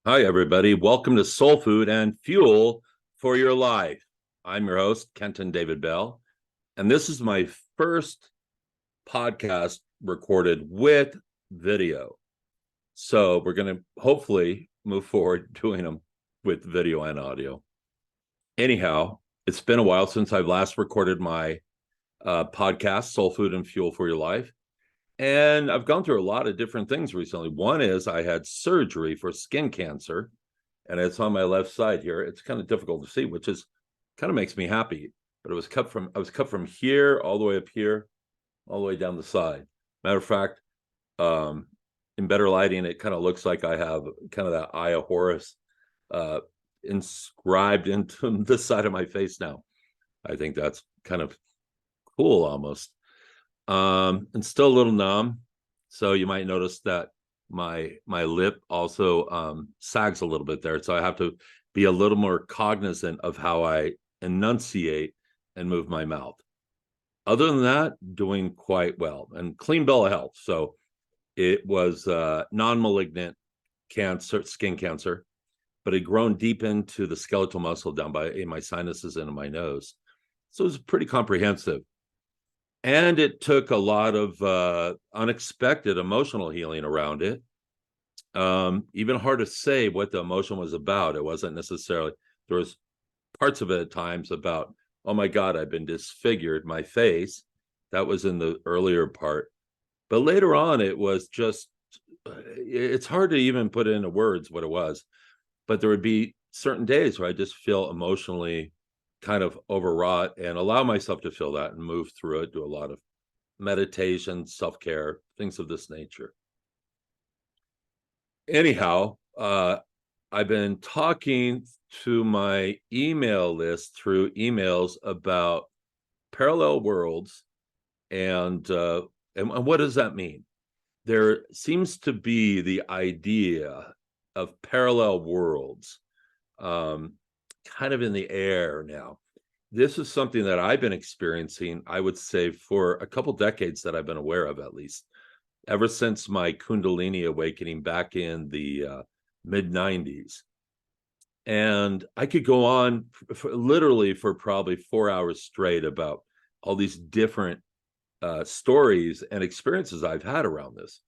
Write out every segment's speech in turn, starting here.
Hi, everybody. Welcome to Soul Food and Fuel for Your Life. I'm your host, Kenton David Bell, and this is my first podcast recorded with video. So we're going to hopefully move forward doing them with video and audio. Anyhow, it's been a while since I've last recorded my podcast, Soul Food and Fuel for Your Life. And I've gone through a lot of different things recently. One is I had surgery for skin cancer, and it's on my left side here. It's kind of difficult to see, which is kind of makes me happy. But I was cut from here all the way up here, all the way down the side. Matter of fact, in better lighting, it kind of looks like I have kind of that eye of Horus inscribed into the side of my face now. I think that's kind of cool almost. And still a little numb. So you might notice that my lip also sags a little bit there. So I have to be a little more cognizant of how I enunciate and move my mouth. Other than that, doing quite well and clean bill of health. So it was non-malignant cancer, skin cancer, but it had grown deep into the skeletal muscle down by in my sinuses and in my nose. So it was pretty comprehensive. And it took a lot of unexpected emotional healing around it. Even hard to say what the emotion was about. It wasn't necessarily, there was parts of it at times about, oh my God, I've been disfigured, my face. That was in the earlier part. But later on, it was just, it's hard to even put into words what it was. But there would be certain days where I just feel emotionally kind of overwrought and allow myself to feel that and move through it, do a lot of meditation, self-care, things of this nature. Anyhow, I've been talking to my email list through emails about parallel worlds and what does that mean? There seems to be the idea of parallel worlds kind of in the air now. This is something that I've been experiencing, I would say, for a couple decades that I've been aware of, at least ever since my Kundalini awakening back in the mid 90s. And I could go on literally for probably 4 hours straight about all these different stories and experiences I've had around this.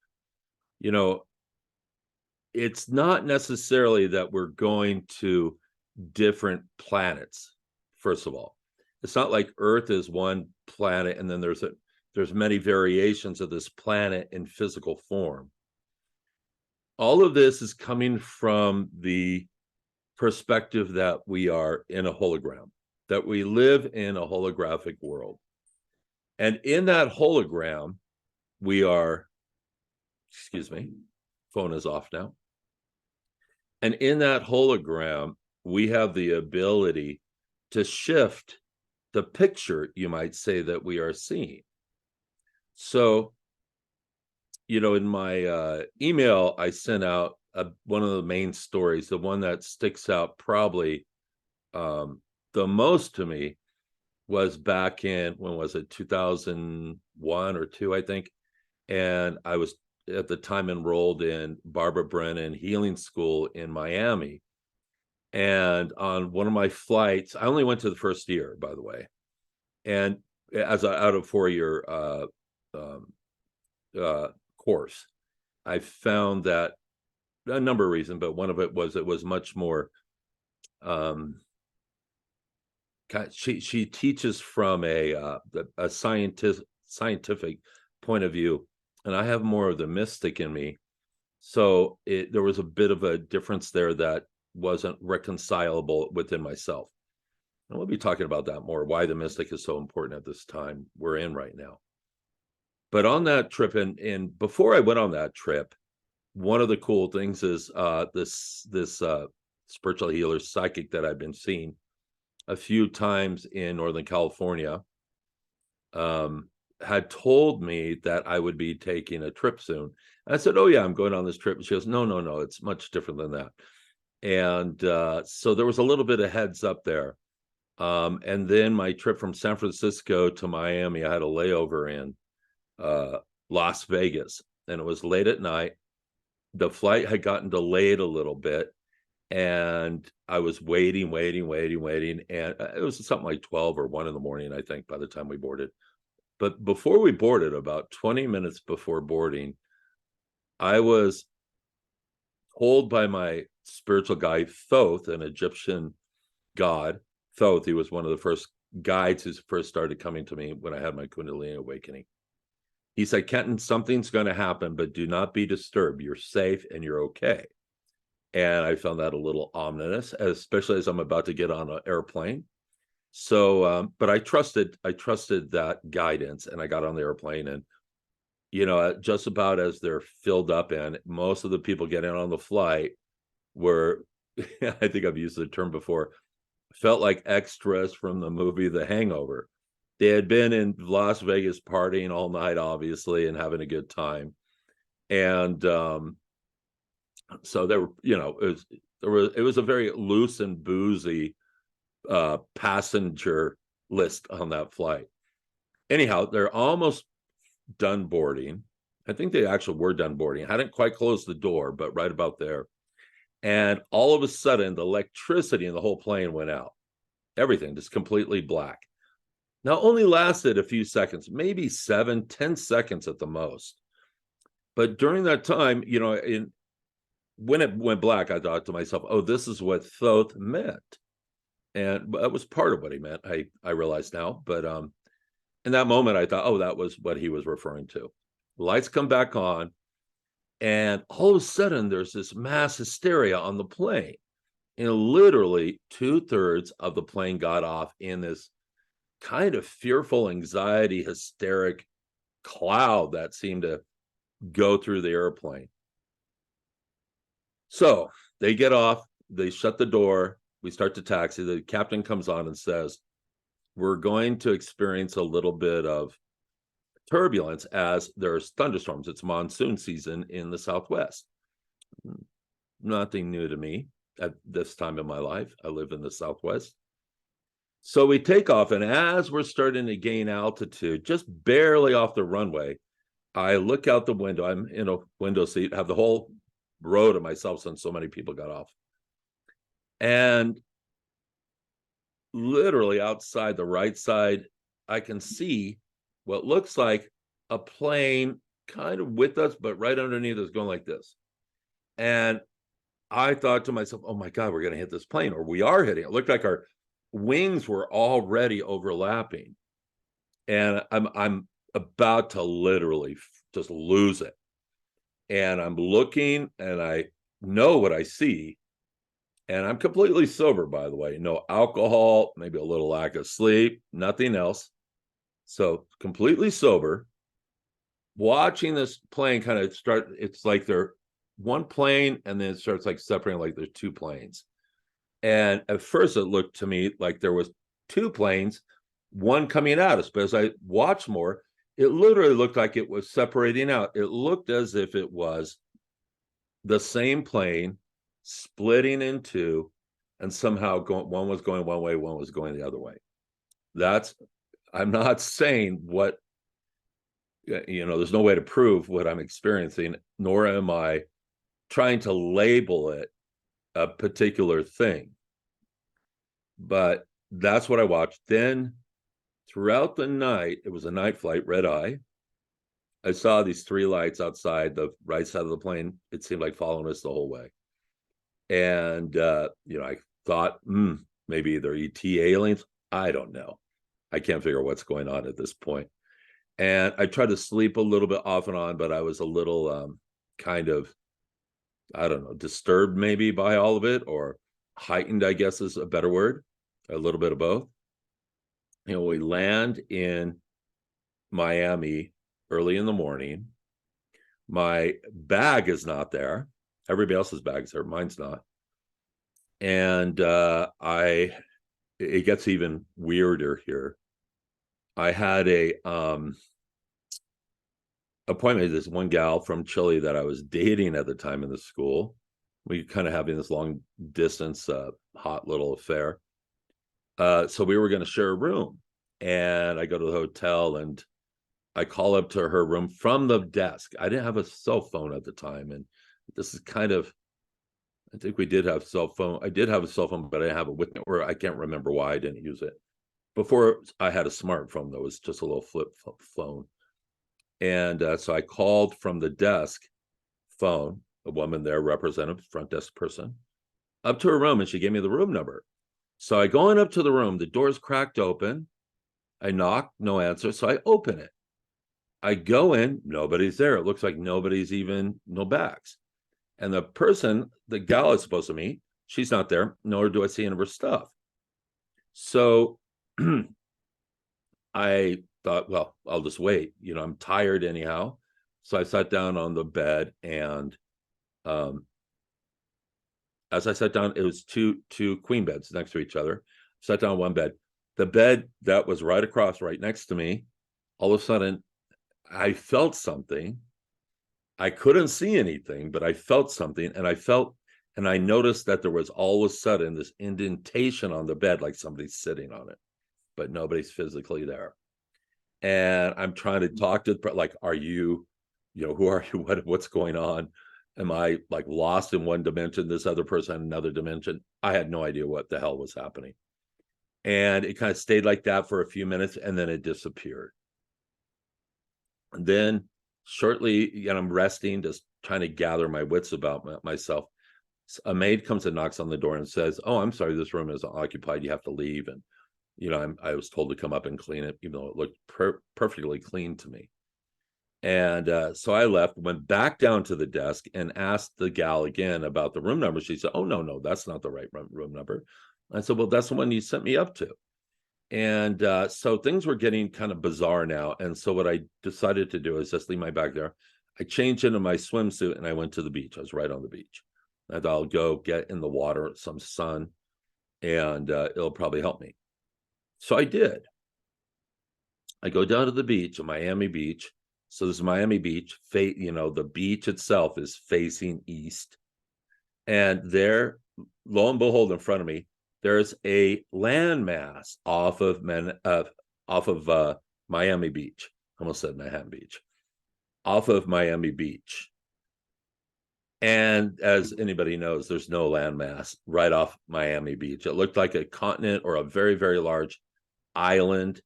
You know, it's not necessarily that we're going to different planets. First of all, it's not like Earth is one planet and then there's many variations of this planet in physical form. All of this is coming from the perspective that we are in a hologram, that we live in a holographic world. And in that hologram, we are, excuse me, phone is off now. And in that hologram, we have the ability to shift the picture, you might say, that we are seeing. So, in my email, I sent out one of the main stories, the one that sticks out probably the most to me was back in, when was it, 2001 or 2, I think. And I was at the time enrolled in Barbara Brennan Healing School in Miami. And on one of my flights, I only went to the first year, by the way. And as out of 4-year course, I found that a number of reasons, but one of it was much more. She teaches from a scientific point of view, and I have more of the mystic in me. So there was a bit of a difference there that wasn't reconcilable within myself. And we'll be talking about that more, why the mystic is so important at this time we're in right now. But on that trip, and before I went on that trip, one of the cool things is this spiritual healer psychic that I've been seeing a few times in Northern California had told me that I would be taking a trip soon. And I said, oh yeah, I'm going on this trip. And she goes, no, it's much different than that. And so there was a little bit of heads up there. And then my trip from San Francisco to Miami, I had a layover in Las Vegas, and it was late at night. The flight had gotten delayed a little bit, And I was waiting, and it was something like 12 or 1 in the morning, I think, by the time we boarded. But before we boarded, about 20 minutes before boarding, I was told by my spiritual guide, Thoth, an Egyptian god. Thoth, he was one of the first guides who first started coming to me when I had my Kundalini awakening. He said, Kenton, something's going to happen, but do not be disturbed. You're safe and you're okay. And I found that a little ominous, especially as I'm about to get on an airplane. So, but I trusted that guidance, and I got on the airplane, and just about as they're filled up, and most of the people getting on the flight were, I think I've used the term before, felt like extras from the movie The Hangover. They had been in Las Vegas partying all night, obviously, and having a good time. And so there were, it was a very loose and boozy passenger list on that flight. Anyhow, they're almost done boarding. I think they actually were done boarding. I hadn't quite closed the door, but right about there. And all of a sudden, the electricity in the whole plane went out. Everything just completely black. Now, only lasted a few seconds, maybe 7-10 seconds at the most. But during that time, when it went black, I thought to myself, oh, this is what Thoth meant. And that was part of what he meant, I realize now. But in that moment, I thought, oh, that was what he was referring to. The lights come back on, and all of a sudden, there's this mass hysteria on the plane. And literally 2/3 of the plane got off in this kind of fearful, anxiety, hysteric cloud that seemed to go through the airplane. So they get off, they shut the door, we start to taxi. The captain comes on and says, we're going to experience a little bit of turbulence as there's thunderstorms. It's monsoon season in the Southwest. Nothing new to me at this time in my life. I live in the Southwest. So we take off, and as we're starting to gain altitude, just barely off the runway, I look out the window. I'm in a window seat, have the whole row to myself since so many people got off. And literally outside the right side, I can see what looks like a plane kind of with us, but right underneath us going like this. And I thought to myself, oh my God, we're going to hit this plane, or we are hitting it. It looked like our wings were already overlapping. And I'm about to literally just lose it. And I'm looking, and I know what I see. And I'm completely sober, by the way. No alcohol, maybe a little lack of sleep, nothing else. So completely sober, watching this plane kind of start. It's like they're one plane, and then it starts like separating, like there's two planes. And at first it looked to me like there was two planes, one coming at us. But as I watched more, it literally looked like it was separating out. It looked as if it was the same plane splitting in two, and somehow one was going one way, one was going the other way. I'm not saying what, there's no way to prove what I'm experiencing, nor am I trying to label it a particular thing. But that's what I watched. Then throughout the night, it was a night flight, red eye. I saw these three lights outside the right side of the plane. It seemed like following us the whole way. And, I thought, maybe they're ET aliens. I don't know. I can't figure out what's going on at this point. And I tried to sleep a little bit off and on, but I was a little kind of, I don't know, disturbed maybe by all of it, or heightened, I guess is a better word, a little bit of both. We land in Miami early in the morning. My bag is not there. Everybody else's bag's there. Mine's not. And it gets even weirder here. I had a appointment with this one gal from Chile that I was dating at the time in the school. We kind of having this long distance, hot little affair. So we were going to share a room, and I go to the hotel, and I call up to her room from the desk. I didn't have a cell phone at the time, and this is kind of, I think we did have cell phone. I did have a cell phone, but I didn't have it with me, or I can't remember why I didn't use it. Before I had a smartphone, though, it was just a little flip phone. And so I called from the desk phone, a woman there, representative, front desk person, up to her room, and she gave me the room number. So I go on up to the room, the door's cracked open. I knock, no answer. So I open it. I go in, nobody's there. It looks like nobody's even, no bags. And the person, the gal is supposed to meet, she's not there, nor do I see any of her stuff. So I thought, well, I'll just wait. I'm tired anyhow. So I sat down on the bed, and as I sat down, it was two queen beds next to each other. Sat down on one bed. The bed that was right across, right next to me, all of a sudden, I felt something. I couldn't see anything, but I felt something, and I noticed that there was all of a sudden this indentation on the bed, like somebody's sitting on it, but nobody's physically there. And I'm trying to talk to, like, are you, who are you? What's going on? Am I like lost in one dimension, this other person in another dimension? I had no idea what the hell was happening. And it kind of stayed like that for a few minutes, and then it disappeared. And then shortly, I'm resting, just trying to gather my wits about myself. A maid comes and knocks on the door and says, "Oh, I'm sorry, this room is occupied. You have to leave." And I was told to come up and clean it, even though it looked perfectly clean to me. And so I left, went back down to the desk, and asked the gal again about the room number. She said, "Oh, no, that's not the right room number." I said, "Well, that's the one you sent me up to." And so things were getting kind of bizarre now. And so what I decided to do is just leave my bag there. I changed into my swimsuit and I went to the beach. I was right on the beach. I thought I'll go get in the water, some sun, and it'll probably help me. So I did. I go down to the beach, Miami Beach. So this is Miami Beach. The beach itself is facing east. And there, lo and behold, in front of me, there's a landmass off of Miami Beach. I almost said Manhattan Beach. Off of Miami Beach. And as anybody knows, there's no landmass right off Miami Beach. It looked like a continent or a very, very large island,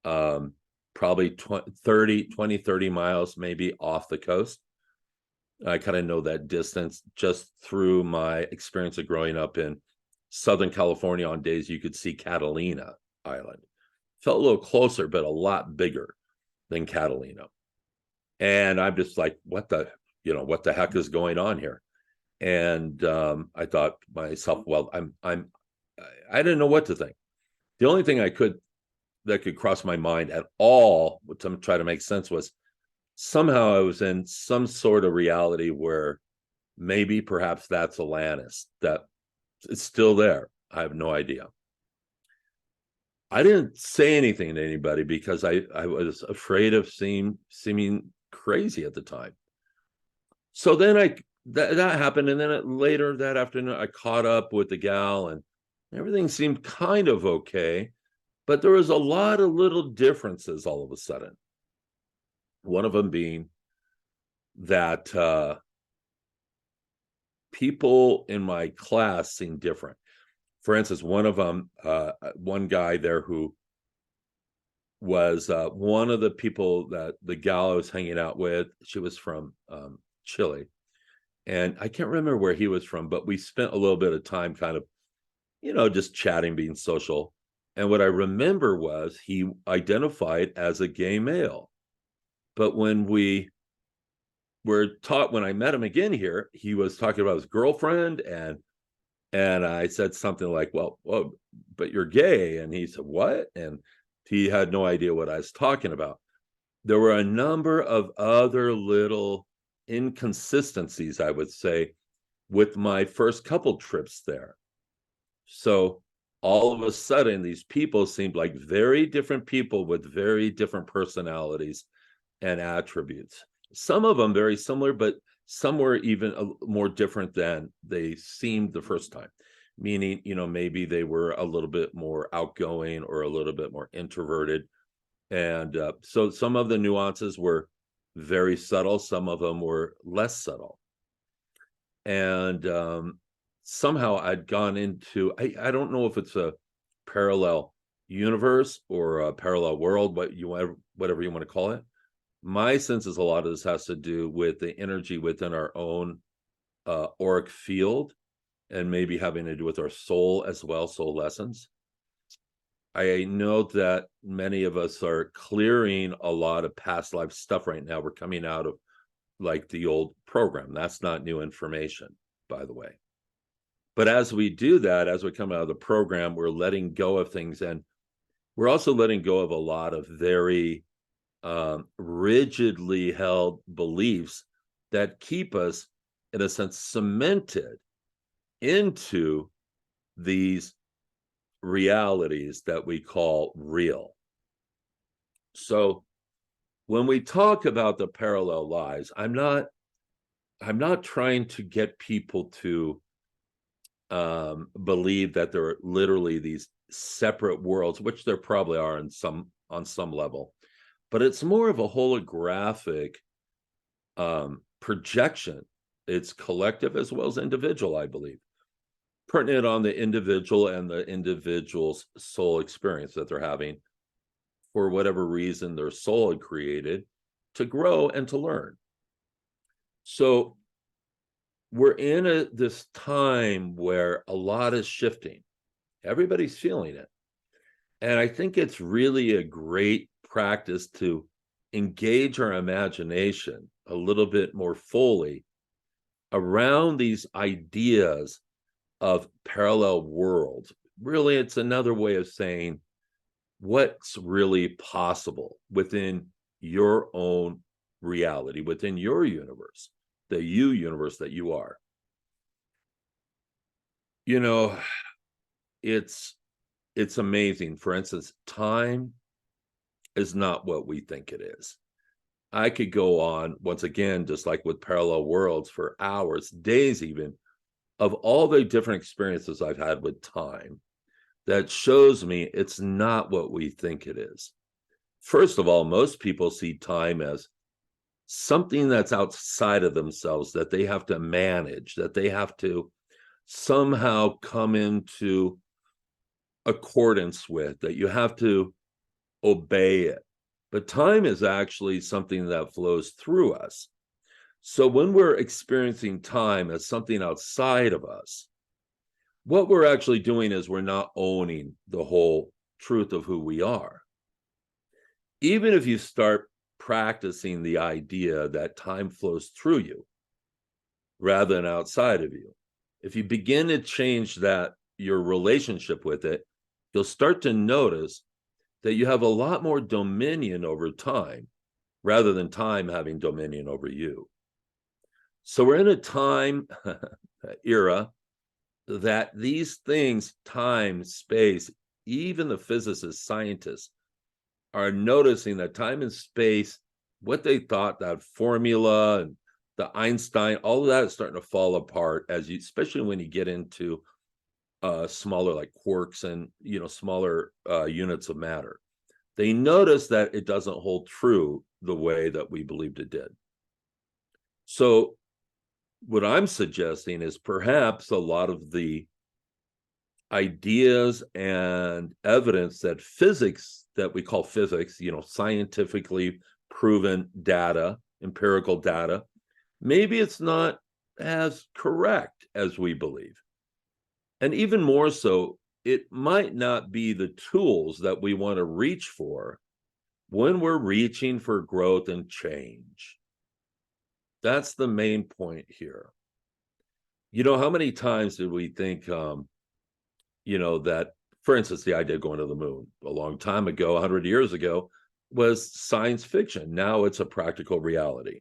probably 30 miles maybe off the coast. I kind of know that distance just through my experience of growing up in Southern California on days you could see Catalina Island. Felt a little closer, but a lot bigger than Catalina. And I'm just like, what the heck is going on here? And I thought to myself, well, I didn't know what to think. The only thing that could cross my mind at all to try to make sense was somehow I was in some sort of reality where maybe perhaps that's Atlantis, that it's still there. I have no idea. I didn't say anything to anybody because I was afraid of seeming crazy at the time. So then that happened, and then later that afternoon I caught up with the gal, and everything seemed kind of okay, but there was a lot of little differences all of a sudden. One of them being that people in my class seemed different. For instance, one of them, one guy there who was one of the people that the gal I was hanging out with, she was from Chile. And I can't remember where he was from, but we spent a little bit of time kind of, just chatting, being social. And what I remember was he identified as a gay male. But when when I met him again here, he was talking about his girlfriend, and I said something like, well, but you're gay. And he said, what? And he had no idea what I was talking about. There were a number of other little inconsistencies, I would say, with my first couple trips there. So all of a sudden, these people seemed like very different people with very different personalities and attributes. Some of them very similar, but some were even more different than they seemed the first time. Meaning, maybe they were a little bit more outgoing or a little bit more introverted. And so some of the nuances were very subtle. Some of them were less subtle. And somehow I'd gone into, I don't know if it's a parallel universe or a parallel world, whatever you want to call it. My sense is a lot of this has to do with the energy within our own auric field, and maybe having to do with our soul as well, soul lessons. I know that many of us are clearing a lot of past life stuff right now. We're coming out of like the old program. That's not new information, by the way. But as we do that, as we come out of the program, we're letting go of things, and we're also letting go of a lot of very rigidly held beliefs that keep us, in a sense, cemented into these realities that we call real. So when we talk about the parallel lives, I'm not trying to get people to believe that there are literally these separate worlds, which there probably are on some level, but it's more of a holographic projection. It's collective as well as individual, I believe, putting it on the individual and the individual's soul experience that they're having for whatever reason their soul had created to grow and to learn. So we're in this time where a lot is shifting. Everybody's feeling it. And I think it's really a great practice to engage our imagination a little bit more fully around these ideas of parallel worlds. Really, it's another way of saying what's really possible within your own reality, within your universe, the universe that you are. You know, it's amazing. For instance, time is not what we think it is. I could go on, once again, just like with parallel worlds, for hours, days even, of all the different experiences I've had with time that shows me it's not what we think it is. First of all, most people see time as something that's outside of themselves that they have to manage, that they have to somehow come into accordance with, that you have to obey it. But time is actually something that flows through us. So when we're experiencing time as something outside of us, what we're actually doing is we're not owning the whole truth of who we are. Even if you start practicing the idea that time flows through you rather than outside of you, if you begin to change that, your relationship with it, you'll start to notice that you have a lot more dominion over time rather than time having dominion over you. So we're in a time era that these things, time, space, even the physicists, scientists, are noticing that time and space, what they thought, that formula and the Einstein, all of that is starting to fall apart as you, especially when you get into smaller like quarks and smaller units of matter. They notice that it doesn't hold true the way that we believed it did. So what I'm suggesting is perhaps a lot of the ideas and evidence that physics, that we call physics, scientifically proven data, empirical data, maybe it's not as correct as we believe. And even more so, it might not be the tools that we want to reach for when we're reaching for growth and change. That's the main point here. How many times did we think, that, for instance, the idea of going to the moon a long time ago, 100 years ago, was science fiction. Now it's a practical reality.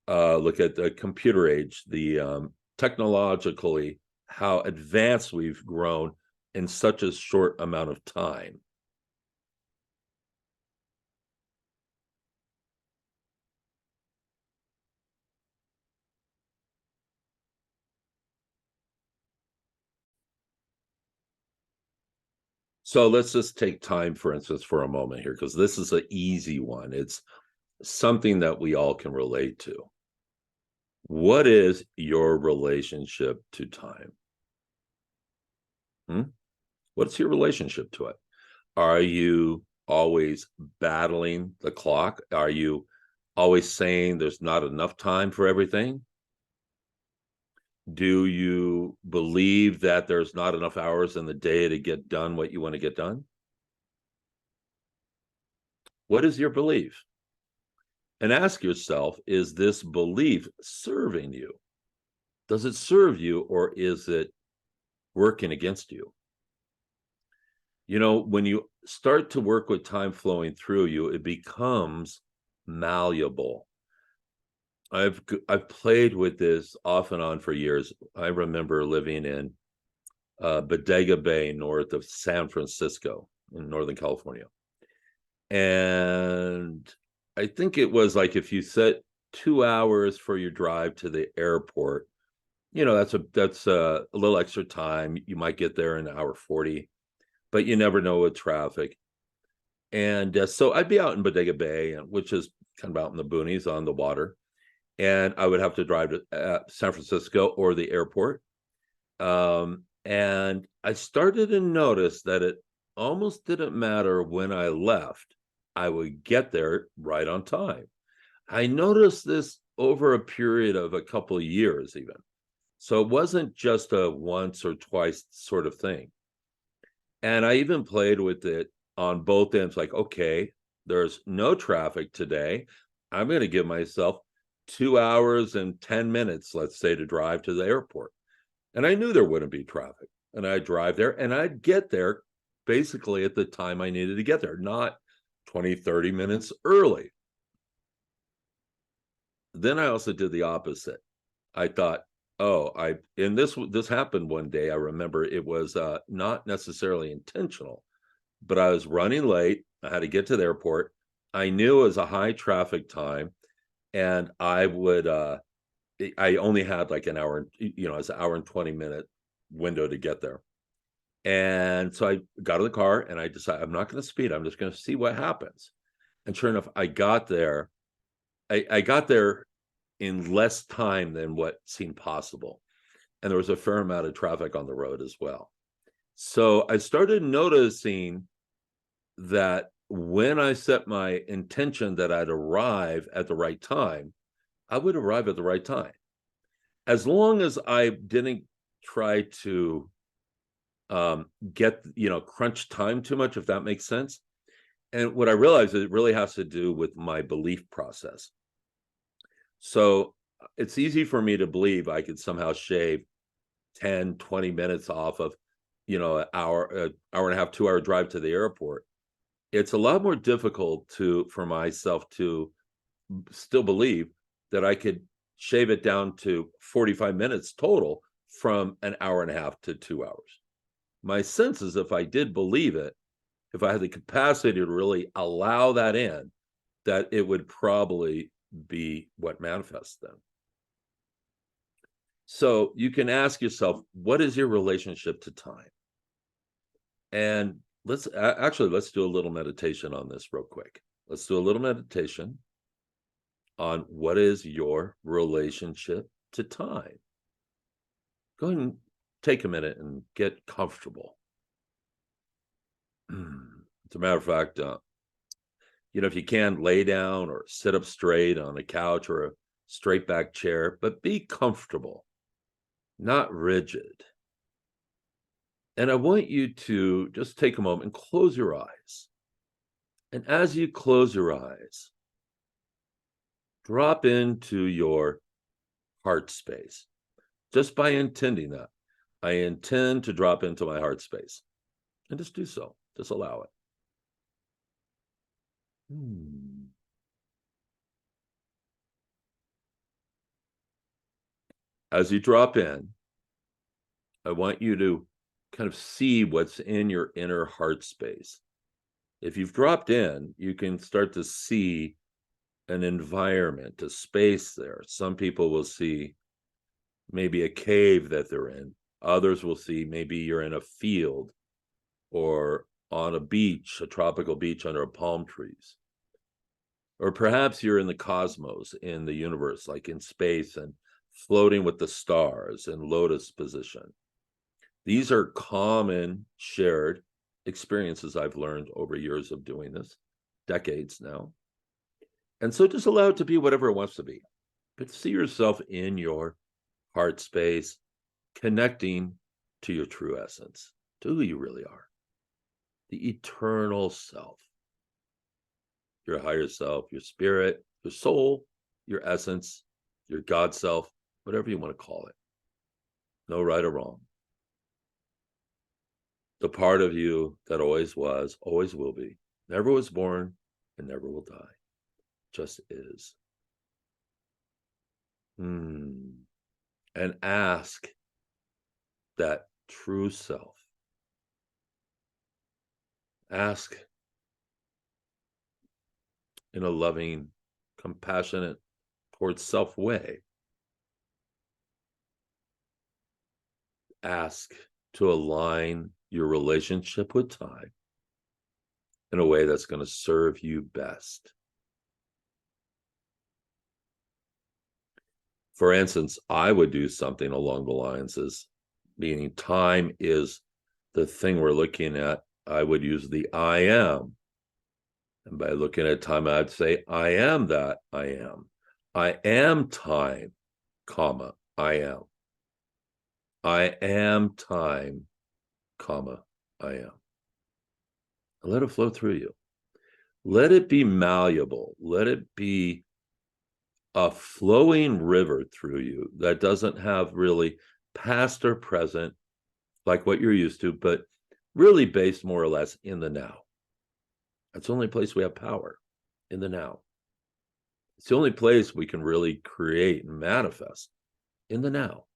Look at the computer age, the technologically, how advanced we've grown in such a short amount of time. So let's just take time, for instance, for a moment here, because this is an easy one. It's something that we all can relate to. What is your relationship to time? What's your relationship to it? Are you always battling the clock? Are you always saying there's not enough time for everything? Do you believe that there's not enough hours in the day to get done what you want to get done? What is your belief? And ask yourself, is this belief serving you? Does it serve you, or is it working against you? You know, when you start to work with time flowing through you, it becomes malleable. I've played with this off and on for years. I remember living in Bodega Bay, north of San Francisco in Northern California. And I think it was like if you set 2 hours for your drive to the airport, you know, that's a little extra time. You might get there in an hour 40, but you never know with traffic. And so I'd be out in Bodega Bay, which is kind of out in the boonies on the water, and I would have to drive to San Francisco or the airport. And I started to notice that it almost didn't matter when I left, I would get there right on time. I noticed this over a period of a couple of years, even. So it wasn't just a once or twice sort of thing. And I even played with it on both ends, like, okay, there's no traffic today. I'm going to give myself 2 hours and 10 minutes, let's say, to drive to the airport. And I knew there wouldn't be traffic. And I'd drive there and I'd get there basically at the time I needed to get there, not 20, 30 minutes early. Then I also did the opposite. I thought, oh, this happened one day. I remember it was not necessarily intentional, but I was running late. I had to get to the airport. I knew it was a high traffic time, and I only had like an hour, you know, it's an hour and 20-minute window to get there. And so I got in the car and I decided I'm not going to speed. I'm just going to see what happens. And sure enough, I got there. I got there in less time than what seemed possible. And there was a fair amount of traffic on the road as well. So I started noticing that when I set my intention that I'd arrive at the right time, I would arrive at the right time. As long as I didn't try to crunch time too much, if that makes sense. And what I realized is it really has to do with my belief process. So it's easy for me to believe I could somehow shave 10, 20 minutes off of, an hour and a half, 2 hour drive to the airport. It's a lot more difficult for myself to still believe that I could shave it down to 45 minutes total from an hour and a half to 2 hours. My sense is if I did believe it, if I had the capacity to really allow that in, that it would probably be what manifests then. So you can ask yourself, what is your relationship to time? And let's do a little meditation on this real quick. Let's do a little meditation on what is your relationship to time. Go ahead and take a minute and get comfortable. As a matter of fact, if you can, lay down or sit up straight on a couch or a straight back chair, but be comfortable, not rigid. And I want you to just take a moment and close your eyes. And as you close your eyes, drop into your heart space. Just by intending that, I intend to drop into my heart space. And just do so. Just allow it. As you drop in, I want you to kind of see what's in your inner heart space. If you've dropped in, you can start to see an environment, a space there. Some people will see maybe a cave that they're in. Others will see maybe you're in a field or on a beach, a tropical beach under palm trees. Or perhaps you're in the cosmos, in the universe, like in space, and floating with the stars in lotus position. These are common shared experiences I've learned over years of doing this, decades now. And so just allow it to be whatever it wants to be. But see yourself in your heart space, connecting to your true essence, to who you really are, the eternal self, your higher self, your spirit, your soul, your essence, your God self, whatever you want to call it. No right or wrong. The part of you that always was, always will be, never was born and never will die, just is. And ask that true self. Ask in a loving, compassionate, towards self way. Ask to align your relationship with time in a way that's going to serve you best. For instance, I would do something along the lines as meaning time is the thing we're looking at. I would use the I am. And by looking at time, I'd say, I am that I am. I am time, comma, I am. I am time, comma, I am. And let it flow through you. Let it be malleable. Let it be a flowing river through you that doesn't have really past or present like what you're used to, but really based more or less in the now. That's the only place we have power, in the now. It's the only place we can really create and manifest, in the now.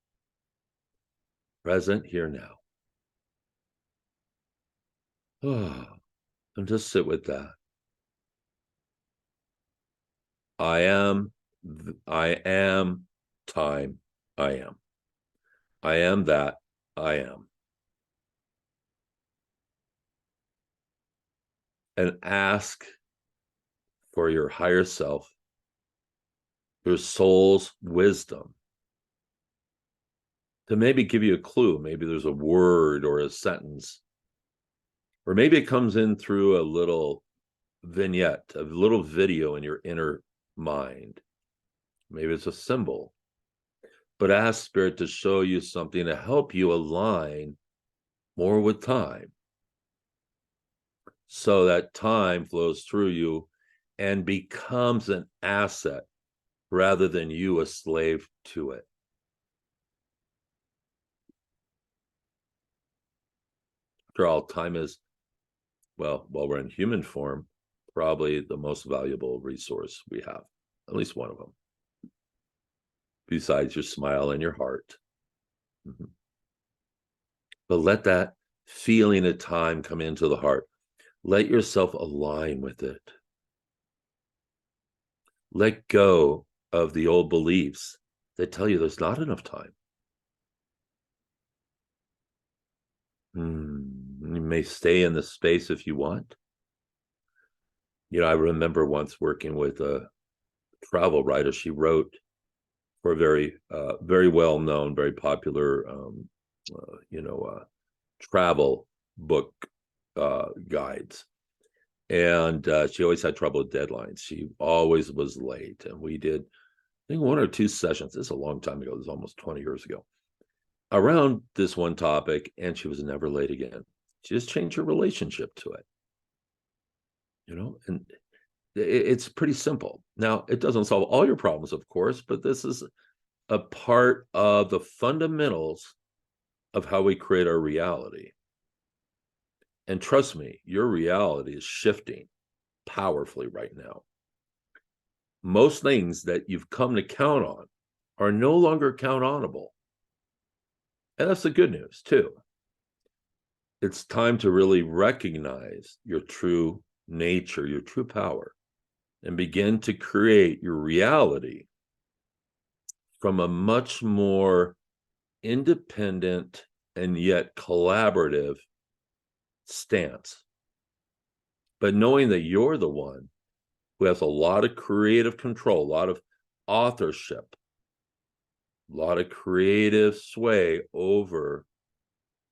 Present, here, now. And just sit with that. I am time, I am. I am that, I am. And ask for your higher self, your soul's wisdom, to maybe give you a clue. Maybe there's a word or a sentence, or maybe it comes in through a little vignette, a little video in your inner mind. Maybe it's a symbol. But ask Spirit to show you something to help you align more with time, so that time flows through you and becomes an asset rather than you a slave to it. After all, time is, well, while we're in human form, probably the most valuable resource we have, at least one of them, besides your smile and your heart. But let that feeling of time come into the heart. Let yourself align with it. Let go of the old beliefs that tell you there's not enough time. You may stay in the space if you want. I remember once working with a travel writer. She wrote for a very well-known, very popular, travel book guides. And she always had trouble with deadlines. She always was late. And we did, I think, 1 or 2 sessions. This is a long time ago. This is almost 20 years ago. Around this one topic, and she was never late again. She just changed her relationship to it. And it's pretty simple. Now, it doesn't solve all your problems, of course, but this is a part of the fundamentals of how we create our reality. And trust me, your reality is shifting powerfully right now. Most things that you've come to count on are no longer count-onable. And that's the good news, too. It's time to really recognize your true nature, your true power, and begin to create your reality from a much more independent and yet collaborative stance. But knowing that you're the one who has a lot of creative control, a lot of authorship a lot of creative sway over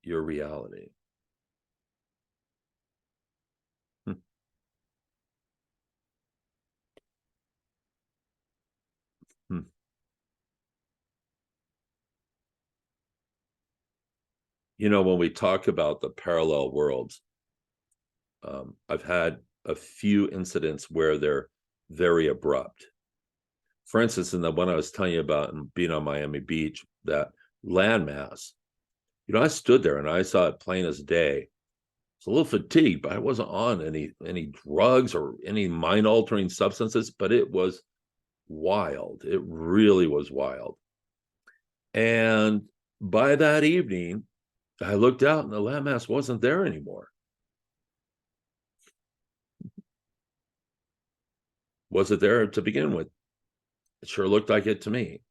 your reality. Hmm. Hmm. You know, when we talk about the parallel worlds, I've had a few incidents where they're very abrupt. For instance, in the one I was telling you about and being on Miami Beach, that landmass, I stood there and I saw it plain as day. It's a little fatigued, but I wasn't on any drugs or any mind altering substances, but it was wild. It really was wild. And by that evening, I looked out and the landmass wasn't there anymore. Was it there to begin with? It sure looked like it to me.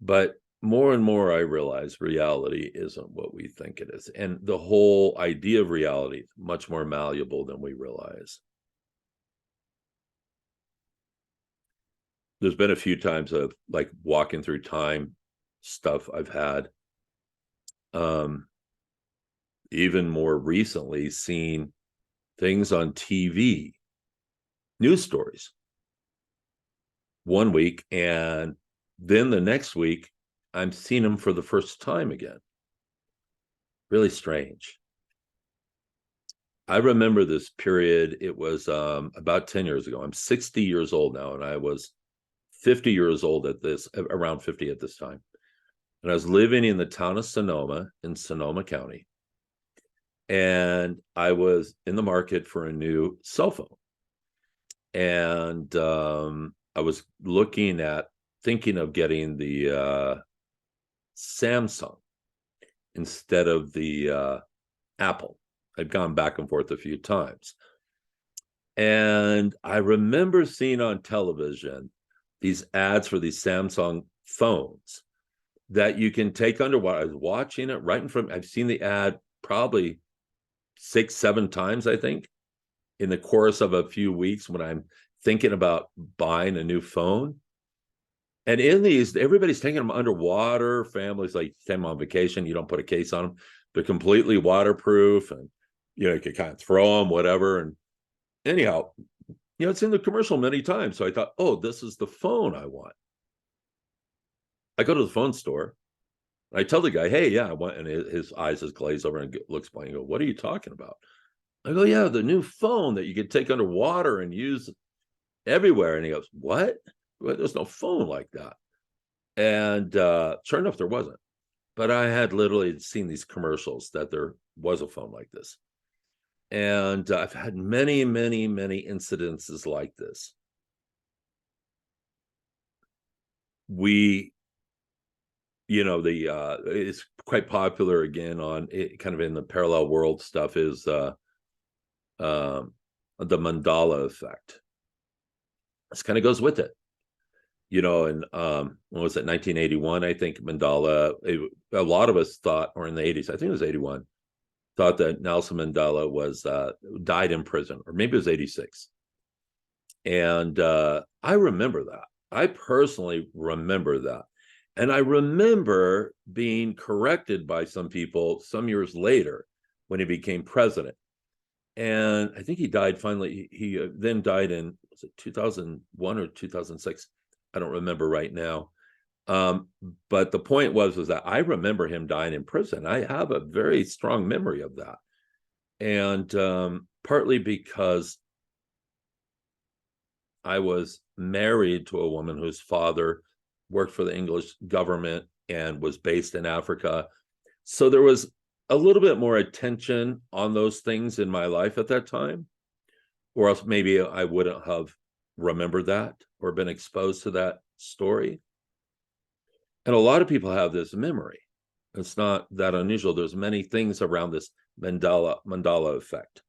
But more and more, I realize reality isn't what we think it is. And the whole idea of reality is much more malleable than we realize. There's been a few times of like walking through time stuff I've had. Even more recently, seen things on TV, news stories, one week, and then the next week, I'm seeing them for the first time again. Really strange. I remember this period. It was about 10 years ago. I'm 60 years old now, and I was 50 years old around 50 at this time. And I was living in the town of Sonoma in Sonoma County. And I was in the market for a new cell phone. And I was thinking of getting the Samsung instead of the Apple. I'd gone back and forth a few times. And I remember seeing on television these ads for these Samsung phones that you can take underwater. I was watching it right in front. I've seen the ad probably 6-7 times, I think, in the course of a few weeks when I'm thinking about buying a new phone. And in these, everybody's taking them underwater. Families like came on vacation. You don't put a case on them. They're completely waterproof, and you can kind of throw them, whatever. And anyhow, it's in the commercial many times. So I thought, oh, this is the phone I want. I go to the phone store. I tell the guy, hey, yeah, I want, and his eyes just glaze over and looks blank. I go, what are you talking about? I go, yeah, the new phone that you could take underwater and use everywhere. And he goes, what? Well, there's no phone like that. And sure enough, there wasn't. But I had literally seen these commercials that there was a phone like this. And I've had many, many, many incidences like this. We, it's quite popular again on it, kind of in the parallel world stuff, is the Mandela effect. This kind of goes with it. And what was it, 1981? I think Mandela, a lot of us thought, or in the 80s, I think it was 81, thought that Nelson Mandela was died in prison, or maybe it was 86. And I remember that. I personally remember that. And I remember being corrected by some people some years later when he became president. And I think he died finally. He then died in, was it 2001 or 2006? I don't remember right now. But the point was that I remember him dying in prison. I have a very strong memory of that. And partly because I was married to a woman whose father worked for the English government and was based in Africa. So there was a little bit more attention on those things in my life at that time, or else maybe I wouldn't have remembered that or been exposed to that story. And a lot of people have this memory. It's not that unusual. There's many things around this Mandela effect,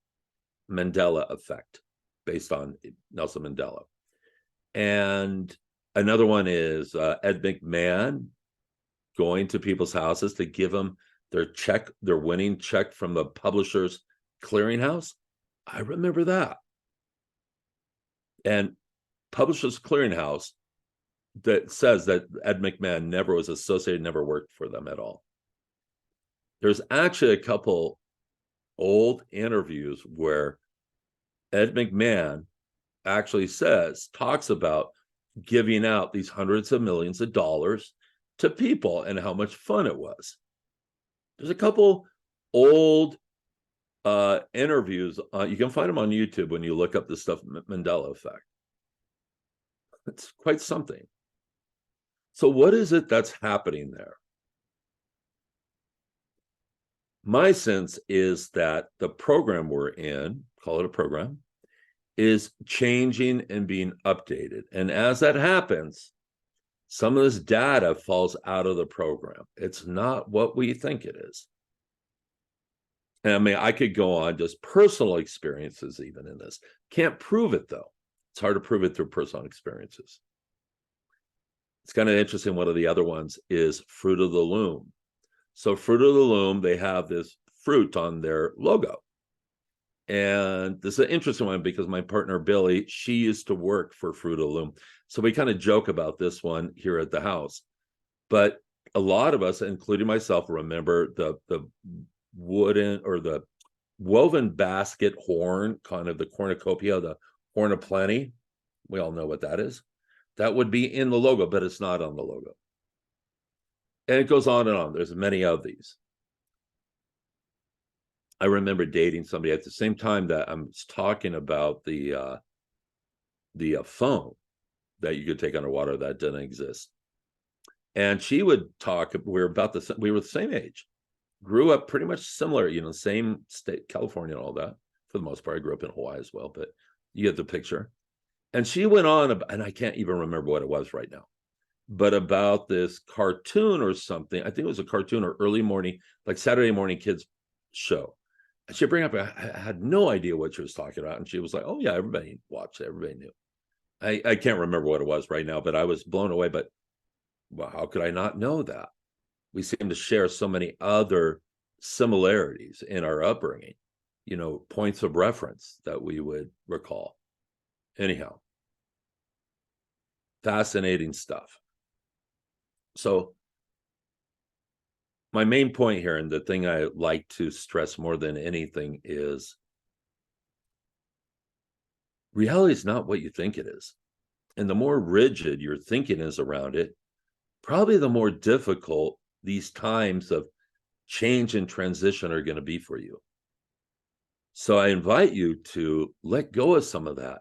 based on Nelson Mandela. And another one is Ed McMahon going to people's houses to give them their winning check from the Publishers Clearinghouse. I remember that. And Publishers Clearinghouse that says that Ed McMahon never was associated, never worked for them at all. There's actually a couple old interviews where Ed McMahon actually talks about giving out these hundreds of millions of dollars to people and how much fun it was. There's a couple old interviews. You can find them on YouTube when you look up the stuff Mandela Effect. It's quite something. So what is it that's happening there? My sense is that the program we're in, call it a program, is changing and being updated. And as that happens, some of this data falls out of the program. It's not what we think it is. And I mean, I could go on just personal experiences even in this. Can't prove it, though. It's hard to prove it through personal experiences. It's kind of interesting. One of the other ones is Fruit of the Loom. So Fruit of the Loom, they have this fruit on their logo. And this is an interesting one because my partner, Billy, she used to work for Fruit of the Loom. So we kind of joke about this one here at the house. But a lot of us, including myself, remember the wooden or the woven basket horn, kind of the cornucopia, the horn of plenty. We all know what that is. That would be in the logo, but it's not on the logo. And it goes on and on. There's many of these. I remember dating somebody at the same time that I'm talking about the phone that you could take underwater that didn't exist. And she would talk, we were the same age, grew up pretty much similar, same state, California and all that. For the most part, I grew up in Hawaii as well, but you get the picture. And she went on, and I can't even remember what it was right now, but about this cartoon or something. I think it was a cartoon or early morning, like Saturday morning kids show. And she'd bring up, I had no idea what she was talking about. And she was like, oh yeah, everybody watched it. Everybody knew. I can't remember what it was right now, but I was blown away. But well, how could I not know that? We seem to share so many other similarities in our upbringing, points of reference that we would recall. Anyhow, fascinating stuff. So my main point here, and the thing I like to stress more than anything, is reality is not what you think it is. And the more rigid your thinking is around it, probably the more difficult these times of change and transition are going to be for you. So I invite you to let go of some of that.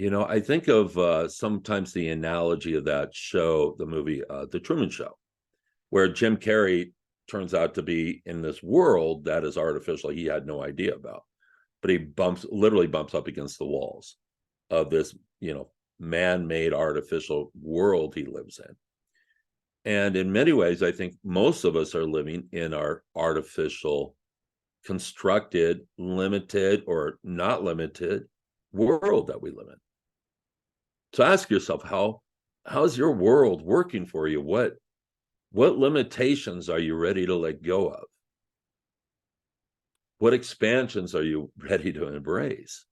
I think of sometimes the analogy of that show, the movie, The Truman Show, where Jim Carrey turns out to be in this world that is artificial he had no idea about. But he literally bumps up against the walls of this, man-made artificial world he lives in. And in many ways, I think most of us are living in our artificial, constructed, limited, or not limited world that we live in. So ask yourself, how's your world working for you? What limitations are you ready to let go of? What expansions are you ready to embrace?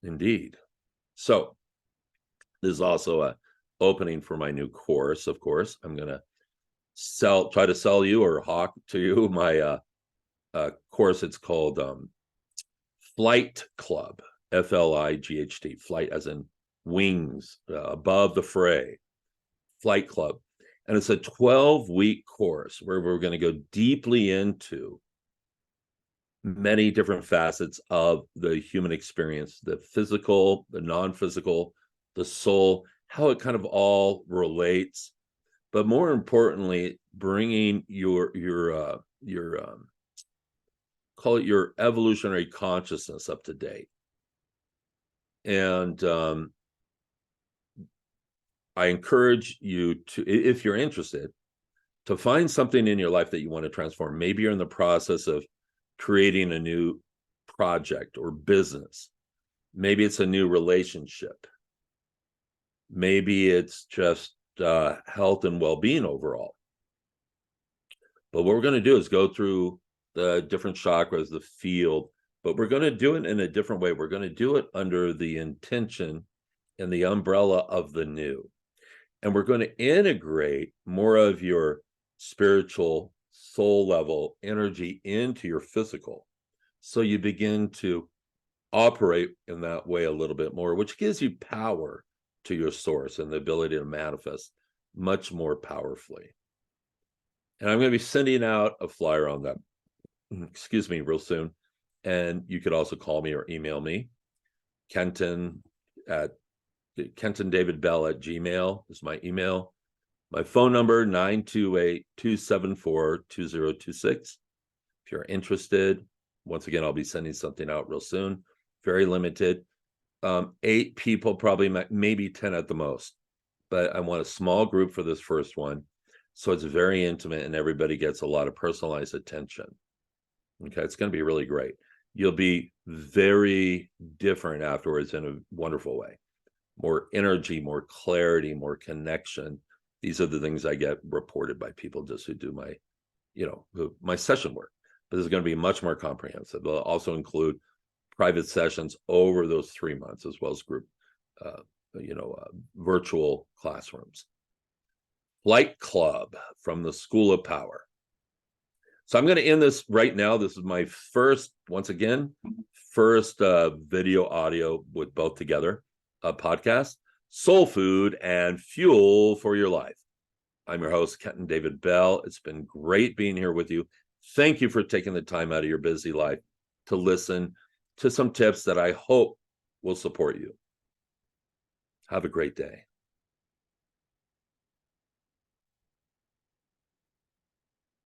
Indeed. So this is also an opening for my new course. Of course, I'm going to try to sell you or hawk to you my course. It's called Flight Club, FLIGHT, flight as in wings, above the fray, Flight Club. And it's a 12-week course where we're going to go deeply into many different facets of the human experience, the physical, the non-physical, the soul, how it kind of all relates. But more importantly, bringing your call it your evolutionary consciousness up to date. And I encourage you to, if you're interested, to find something in your life that you want to transform. Maybe you're in the process of creating a new project or business. Maybe it's a new relationship. Maybe it's just health and well-being overall. But what we're going to do is go through the different chakras, the field, but we're going to do it in a different way. We're going to do it under the intention and the umbrella of the new. And we're going to integrate more of your spiritual soul level energy into your physical. So you begin to operate in that way a little bit more, which gives you power to your source and the ability to manifest much more powerfully. And I'm going to be sending out a flyer on that, excuse me, real soon. And you could also call me or email me, Kenton at KentonDavidBell@gmail is my email. My phone number, 928-274-2026. If you're interested, once again, I'll be sending something out real soon. Very limited. 8 people, probably maybe 10 at the most. But I want a small group for this first one. So it's very intimate and everybody gets a lot of personalized attention. Okay, it's going to be really great. You'll be very different afterwards in a wonderful way. More energy, more clarity, more connection. These are the things I get reported by people just who do my, my session work. But this is going to be much more comprehensive. It'll also include private sessions over those 3 months, as well as group, virtual classrooms. Flight Club from the School of Power. So I'm going to end this right now. This is my first video audio with both together, a podcast, Soul Food and Fuel for Your Life. I'm your host, Kenton David Bell. It's been great being here with you. Thank you for taking the time out of your busy life to listen to some tips that I hope will support you. Have a great day.